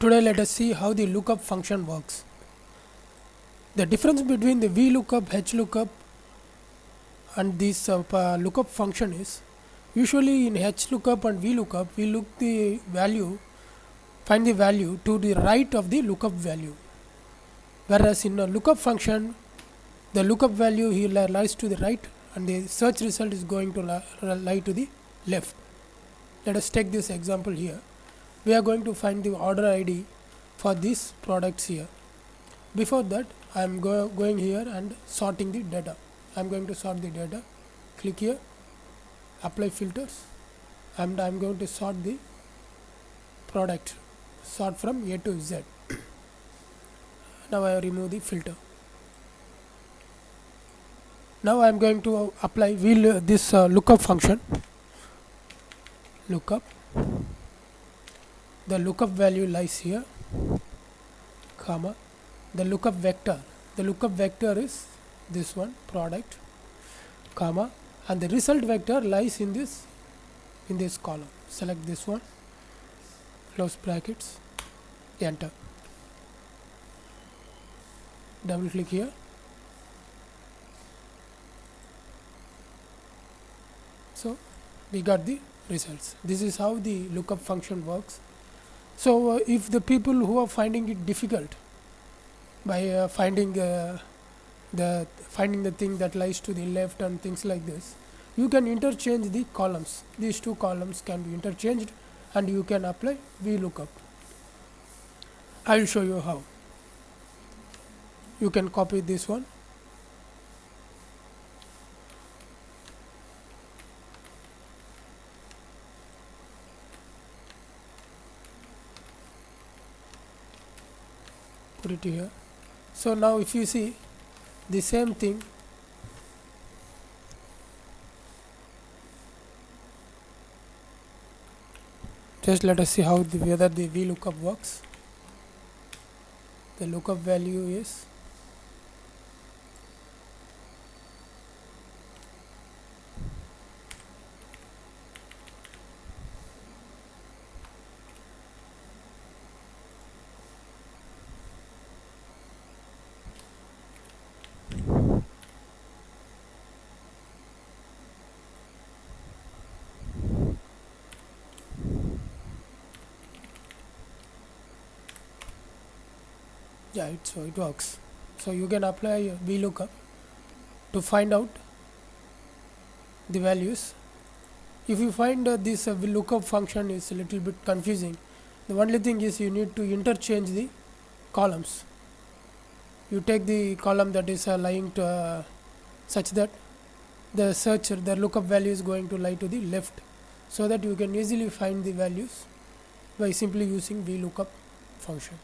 Today let us see how the lookup function works. The difference between the VLOOKUP, HLOOKUP and this lookup function is usually in HLOOKUP and VLOOKUP we find the value to the right of the lookup value, whereas in a lookup function the lookup value here lies to the right and the search result is going to lie to the left. Let us take this example here. We are going to find the order ID for these products here. Before that, I am going here and sorting the data. I am going to sort the data. Click here, apply filters, and I am going to sort the product, sort from A to Z. Now I remove the filter. Now I am going to apply this lookup function. Lookup. The lookup value lies here, comma. The lookup vector. The lookup vector is this one, product, comma, and the result vector lies in this column. Select this one, close brackets, enter. Double click here. So we got the results. This is how the lookup function works. So if the people who are finding it difficult by finding the thing that lies to the left and things like this, you can interchange the columns. These two columns can be interchanged and you can apply VLOOKUP. I will show you how. You can copy this one, put it here. So now if you see the same thing, just let us see how whether the VLOOKUP works. The lookup value is so it works. So you can apply VLOOKUP to find out the values. If you find this VLOOKUP function is a little bit confusing, the only thing is you need to interchange the columns. You take the column that is lying to such that the lookup value is going to lie to the left, so that you can easily find the values by simply using VLOOKUP function.